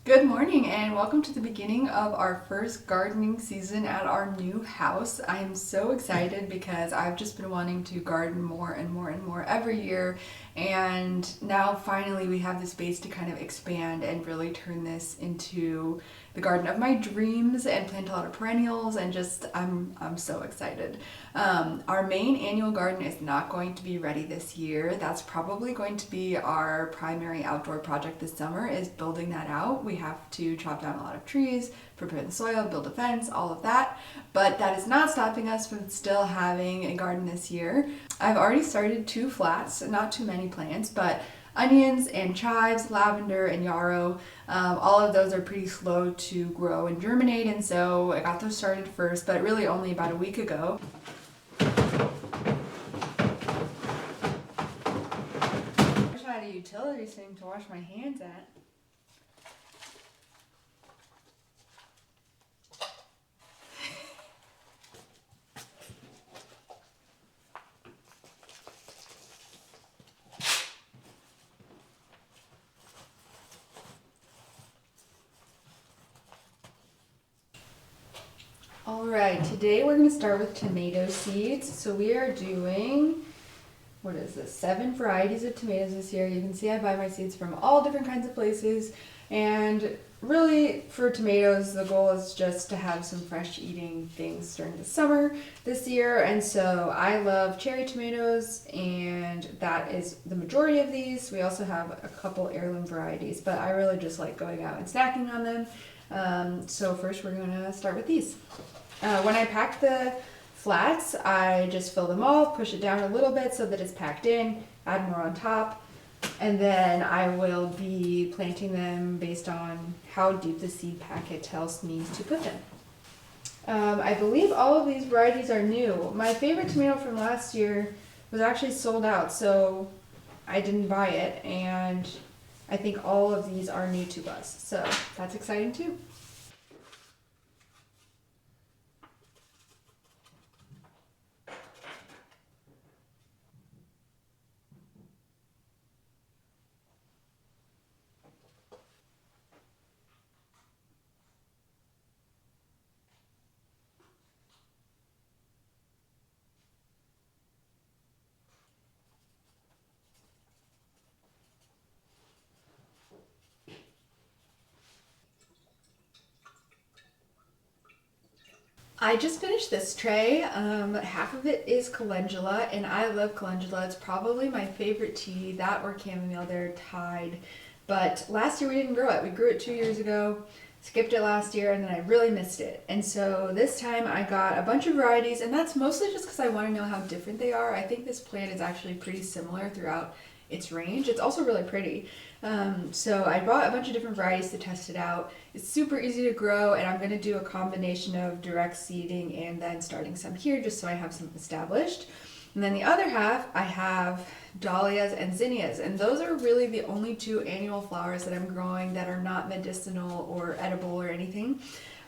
Good morning and welcome to the beginning of our first gardening season at our new house. I am so excited because I've just been wanting to garden more and more and more every year, and now finally we have the space to kind of expand and really turn this into the garden of my dreams and plant a lot of perennials, and just I'm so excited. Our main annual garden is not going to be ready this year. That's probably going to be our primary outdoor project this summer, is building that out. We have to chop down a lot of trees, prepare the soil, build a fence, all of that. But that is not stopping us from still having a garden this year. I've already started 2 flats, not too many plants, but onions and chives, lavender and yarrow. All of those are pretty slow to grow and germinate, and so I got those started first, but really only about a week ago. I wish I had a utility sink to wash my hands at. Alright, today we're going to start with tomato seeds. So we are doing, what is this, 7 varieties of tomatoes this year. You can see I buy my seeds from all different kinds of places, and really for tomatoes the goal is just to have some fresh eating things during the summer this year. And so I love cherry tomatoes, and that is the majority of these. We also have a couple heirloom varieties, but I really just like going out and snacking on them. So first we're going to start with these. When I pack the flats, I just fill them all, push it down a little bit so that it's packed in, add more on top, and then I will be planting them based on how deep the seed packet tells me to put them. I believe all of these varieties are new. My favorite tomato from last year was actually sold out, so I didn't buy it, and I think all of these are new to us, so that's exciting too. I just finished this tray. Half of it is calendula, and I love calendula. It's probably my favorite tea, that or chamomile. They're tied. But last year we didn't grow it. We grew it 2 years ago, skipped it last year, and then I really missed it. And so this time I got a bunch of varieties, and that's mostly just because I want to know how different they are. I think this plant is actually pretty similar throughout its range. It's also really pretty. So I bought a bunch of different varieties to test it out. It's super easy to grow, and I'm going to do a combination of direct seeding and then starting some here just so I have some established. And then the other half, I have dahlias and zinnias, and those are really the only 2 annual flowers that I'm growing that are not medicinal or edible or anything.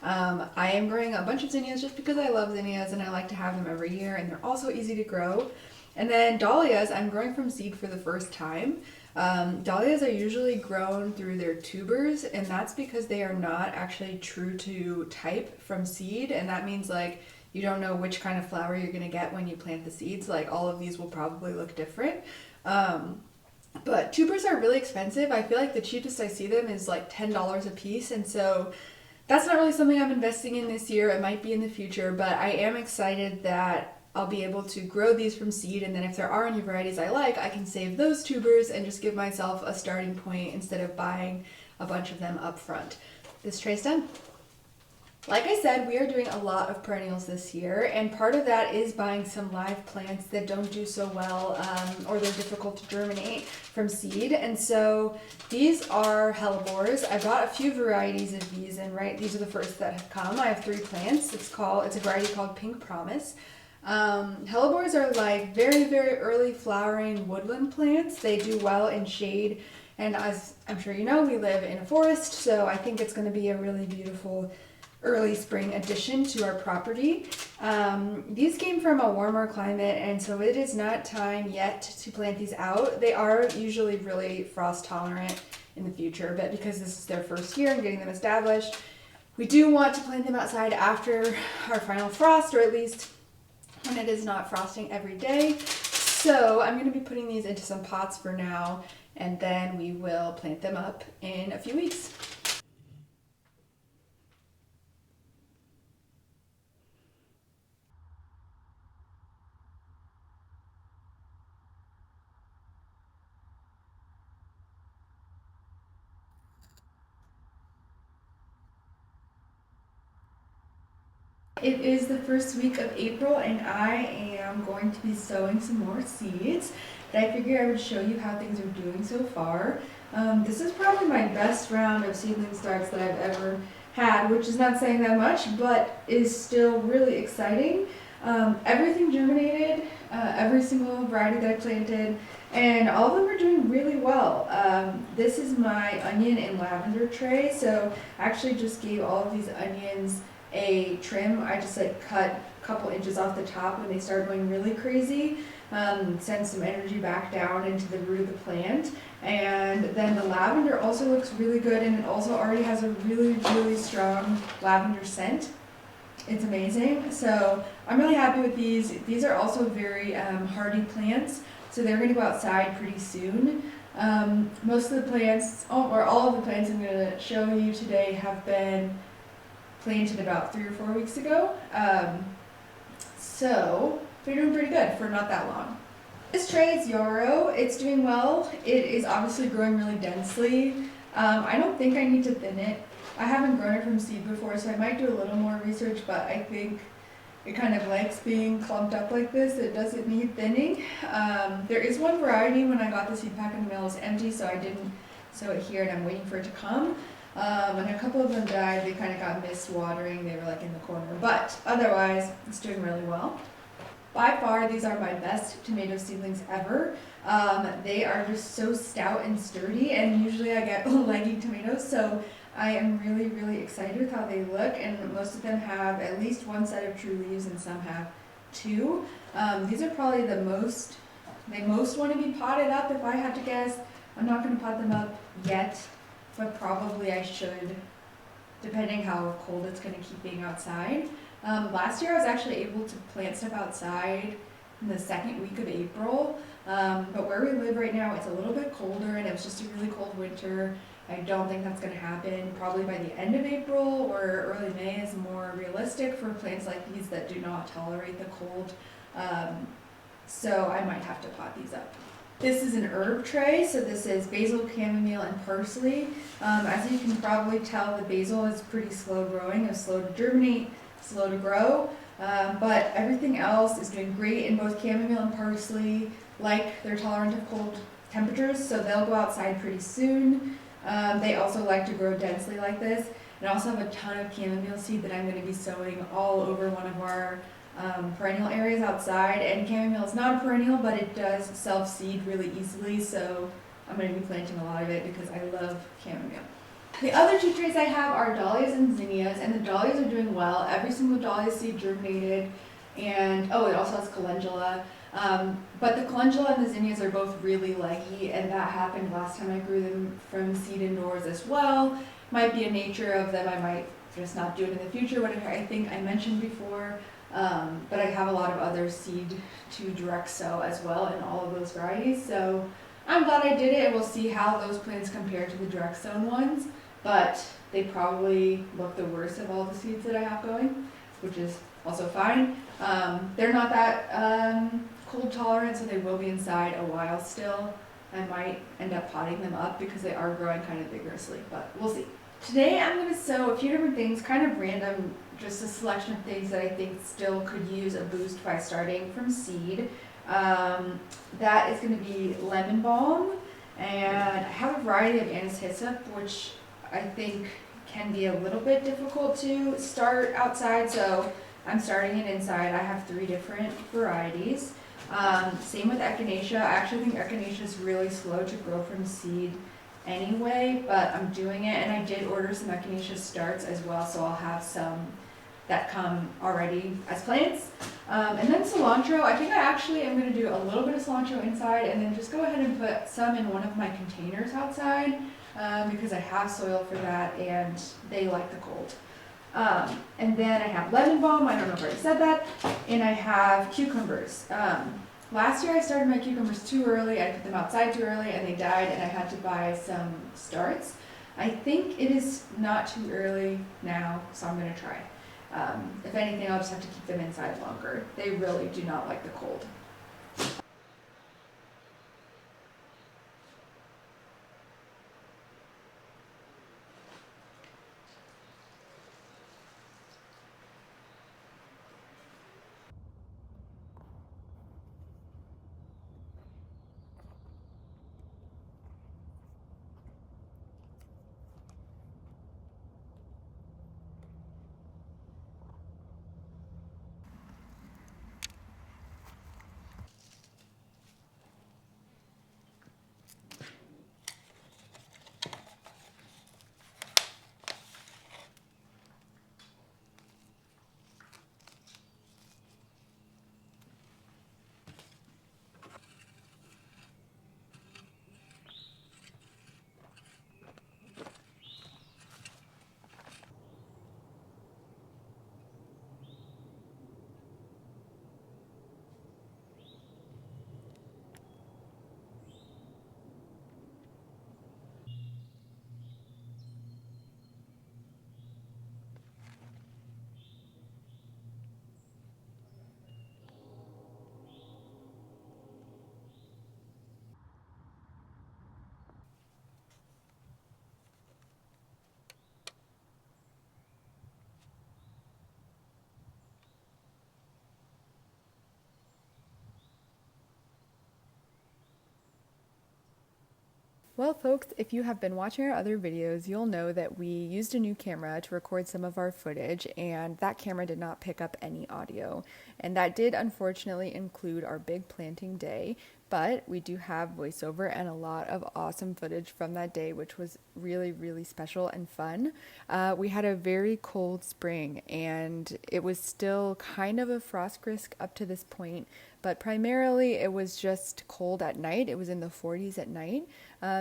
I am growing a bunch of zinnias just because I love zinnias and I like to have them every year, and they're also easy to grow. And then dahlias, I'm growing from seed for the first time. Dahlias are usually grown through their tubers, and that's because they are not actually true to type from seed, and that means like you don't know which kind of flower you're going to get when you plant the seeds. Like all of these will probably look different. But tubers are really expensive. I feel like the cheapest I see them is like $10 a piece, and so that's not really something I'm investing in this year. It might be in the future, but I am excited that I'll be able to grow these from seed, and then if there are any varieties I like, I can save those tubers and just give myself a starting point instead of buying a bunch of them up front. This tray's done. Like I said, we are doing a lot of perennials this year, and part of that is buying some live plants that don't do so well, or they're difficult to germinate from seed. And so these are hellebores. I bought a few varieties of these, and these are the first that have come. I have 3 plants. It's a variety called Pink Promise. Hellebores are like very, very early flowering woodland plants. They do well in shade, and as I'm sure you know, we live in a forest, so I think it's going to be a really beautiful early spring addition to our property. These came from a warmer climate, and so it is not time yet to plant these out. They are usually really frost tolerant in the future, but because this is their first year and getting them established, we do want to plant them outside after our final frost, or at least when it is not frosting every day. So I'm going to be putting these into some pots for now, and then we will plant them up in a few weeks. It is the first week of April and I am going to be sowing some more seeds, but I figured I would show you how things are doing so far. This is probably my best round of seedling starts that I've ever had, which is not saying that much, but is still really exciting. Everything germinated, every single variety that I planted, and all of them are doing really well. This is my onion and lavender tray, so I actually just gave all of these onions a trim. I just like cut a couple inches off the top when they start going really crazy, send some energy back down into the root of the plant. And then the lavender also looks really good, and it also already has a really strong lavender scent. It's amazing. So I'm really happy with these. These are also very hardy plants, so they're going to go outside pretty soon. Most of the plants, or all of the plants I'm going to show you today, have been planted about 3 or 4 weeks ago. So they're doing pretty good for not that long. This tray is yarrow. It's doing well. It is obviously growing really densely. I don't think I need to thin it. I haven't grown it from seed before, so I might do a little more research, but I think it kind of likes being clumped up like this. It doesn't need thinning. There is one variety when I got the seed pack in the mail, it was empty, so I didn't sow it here, and I'm waiting for it to come. And a couple of them died. They kind of got missed watering. They were like in the corner, but otherwise it's doing really well. By far, these are my best tomato seedlings ever. They are just so stout and sturdy, and usually I get leggy tomatoes, so I am really excited with how they look, and most of them have at least one set of true leaves and some have 2. These are probably they most want to be potted up if I had to guess. I'm not going to pot them up yet, but probably I should, depending how cold it's going to keep being outside. Last year I was actually able to plant stuff outside in the second week of April, but where we live right now it's a little bit colder, and it was just a really cold winter. I don't think that's going to happen. Probably by the end of April or early May is more realistic for plants like these that do not tolerate the cold, so I might have to pot these up. This is an herb tray, so this is basil, chamomile, and parsley. As you can probably tell, the basil is pretty slow growing. It's slow to germinate, slow to grow, but everything else is doing great. In both chamomile and parsley, like they're tolerant of cold temperatures, so they'll go outside pretty soon. They also like to grow densely like this. And I also have a ton of chamomile seed that I'm going to be sowing all over one of our perennial areas outside. And chamomile is not a perennial, but it does self-seed really easily, so I'm going to be planting a lot of it because I love chamomile. The other 2 trays I have are dahlias and zinnias, and the dahlias are doing well. Every single dahlia seed germinated, and it also has calendula. But the calendula and the zinnias are both really leggy, and that happened last time I grew them from seed indoors as well. Might be a nature of them. I might just not do it in the future, whatever I think I mentioned before. But I have a lot of other seed to direct sow as well in all of those varieties. So I'm glad I did it, and we'll see how those plants compare to the direct sown ones. But they probably look the worst of all the seeds that I have going, which is also fine. They're not that cold tolerant, so they will be inside a while still. I might end up potting them up because they are growing kind of vigorously, but we'll see. Today I'm going to sow a few different things, kind of random, just a selection of things that I think still could use a boost by starting from seed. That is going to be lemon balm, and I have a variety of anise hyssop, which I think can be a little bit difficult to start outside, so I'm starting it inside. I have 3 different varieties. Same with echinacea. I actually think echinacea is really slow to grow from seed anyway, but I'm doing it, and I did order some echinacea starts as well, so I'll have some that come already as plants. And then cilantro. I think I actually am going to do a little bit of cilantro inside and then just go ahead and put some in one of my containers outside. because I have soil for that and they like the cold. And then I have lemon balm, I don't know if I already said that, and I have cucumbers. Last year I started my cucumbers too early, I put them outside too early and they died and I had to buy some starts. I think it is not too early now, so I'm going to try. If anything, I'll just have to keep them inside longer. They really do not like the cold. Well, folks, if you have been watching our other videos, you'll know that we used a new camera to record some of our footage, and that camera did not pick up any audio. And that did unfortunately include our big planting day, but we do have voiceover and a lot of awesome footage from that day, which was really, really special and fun. We had a very cold spring, and it was still kind of a frost risk up to this point, but primarily it was just cold at night. It was in the 40s at night.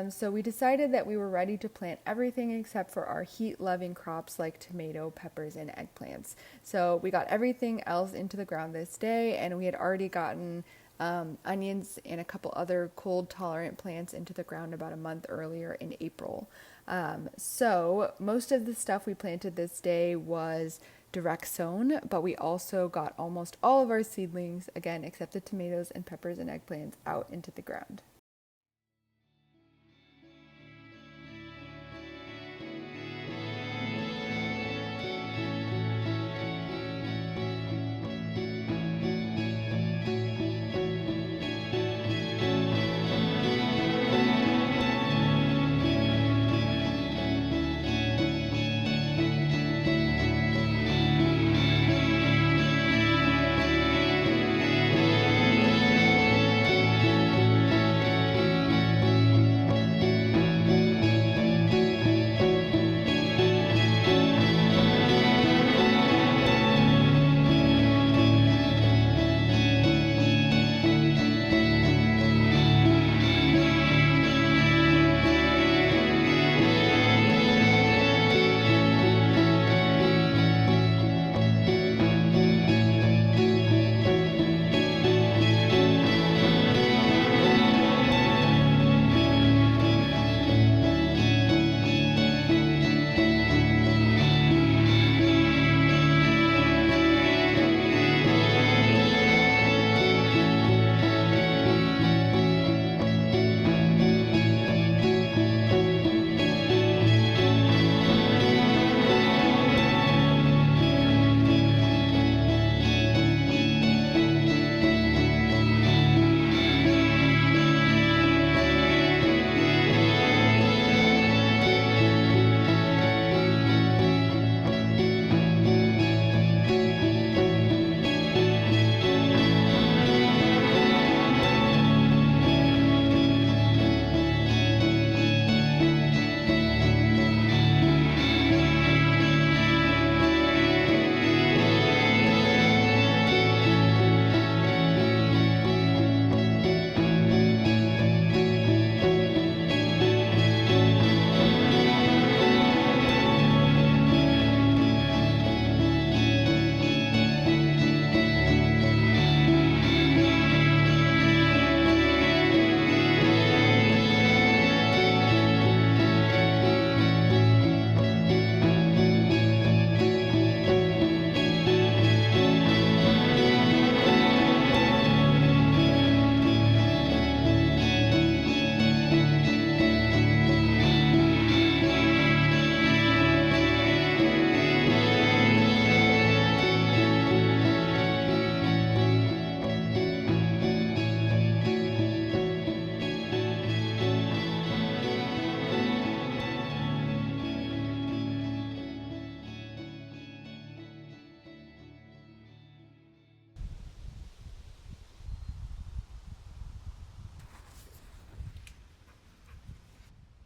So we decided that we were ready to plant everything except for our heat-loving crops like tomato, peppers, and eggplants. So we got everything else into the ground this day, and we had already gotten onions and a couple other cold-tolerant plants into the ground about a month earlier in April. So most of the stuff we planted this day was direct sown, but we also got almost all of our seedlings, again, except the tomatoes and peppers and eggplants, out into the ground.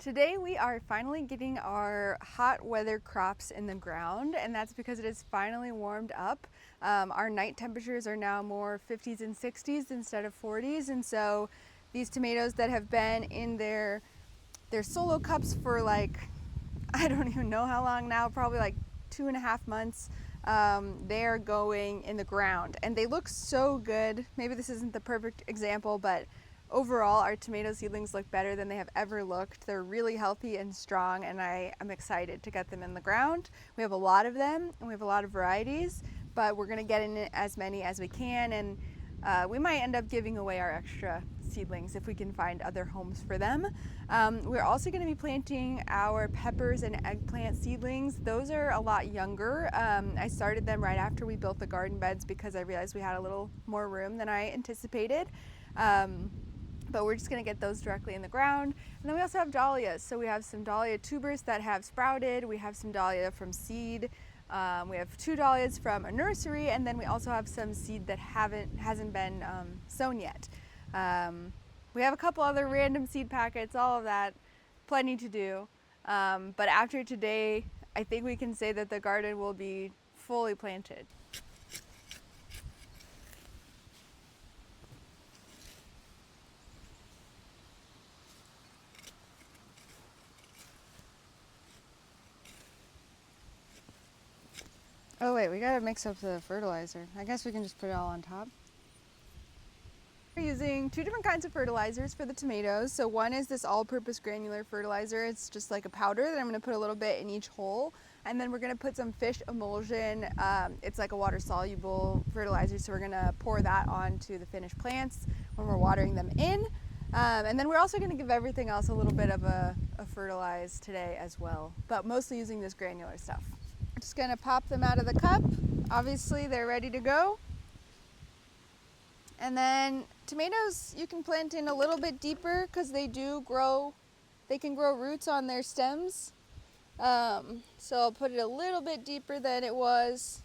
Today we are finally getting our hot weather crops in the ground, and that's because it has finally warmed up. Our night temperatures are now more 50s and 60s instead of 40s, and so these tomatoes that have been in their solo cups for like, I don't even know how long now, probably like 2.5 months, they are going in the ground and they look so good. Maybe this isn't the perfect example, but overall our tomato seedlings look better than they have ever looked. They're really healthy and strong, and I am excited to get them in the ground. We have a lot of them and we have a lot of varieties, but we're gonna get in as many as we can, and we might end up giving away our extra seedlings if we can find other homes for them. We're also going to be planting our peppers and eggplant seedlings. Those are a lot younger. I started them right after we built the garden beds because I realized we had a little more room than I anticipated. But we're just going to get those directly in the ground. And then we also have dahlias. So we have some dahlia tubers that have sprouted. We have some dahlia from seed. We have 2 dahlias from a nursery, and then we also have some seed that hasn't been sown yet. We have a couple other random seed packets, all of that, plenty to do. But after today, I think we can say that the garden will be fully planted. Oh wait, we gotta mix up the fertilizer. I guess we can just put it all on top. We're using 2 different kinds of fertilizers for the tomatoes. So one is this all-purpose granular fertilizer. It's just like a powder that I'm gonna put a little bit in each hole. And then we're gonna put some fish emulsion. It's like a water-soluble fertilizer, so we're gonna pour that onto the finished plants when we're watering them in. And then we're also gonna give everything else a little bit of a fertilize today as well, but mostly using this granular stuff. I'm just gonna pop them out of the cup. Obviously they're ready to go. And then tomatoes you can plant in a little bit deeper because they can grow roots on their stems. So I'll put it a little bit deeper than it was,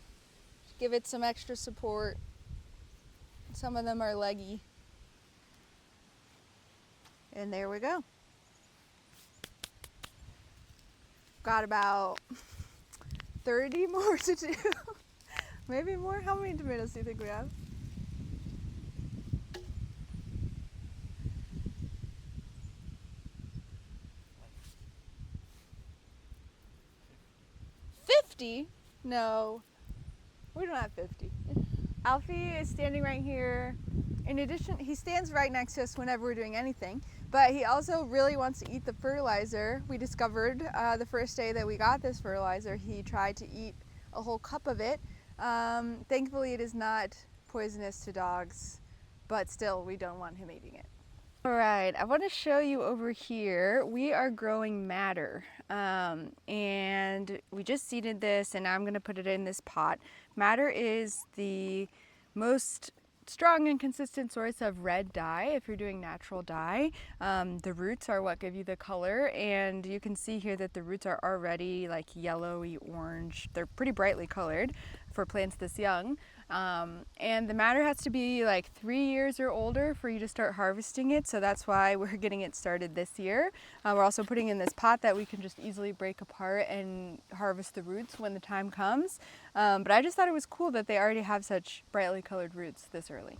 give it some extra support. Some of them are leggy. And there we go. Got about 30 more to do. Maybe more. How many tomatoes do you think we have? No, we don't have 50. Alfie is standing right here. In addition, he stands right next to us whenever we're doing anything, but he also really wants to eat the fertilizer. We discovered the first day that we got this fertilizer, he tried to eat a whole cup of it. Thankfully, it is not poisonous to dogs, but still, we don't want him eating it. All right, I want to show you over here. We are growing madder, and we just seeded this, and now I'm going to put it in this pot. Madder is the most strong and consistent source of red dye if you're doing natural dye. The roots are what give you the color, and you can see here that the roots are already like yellowy orange. They're pretty brightly colored for plants this young. And the madder has to be like 3 years or older for you to start harvesting it, so that's why we're getting it started this year. We're also putting in this pot that we can just easily break apart and harvest the roots when the time comes. But I just thought it was cool that they already have such brightly colored roots this early.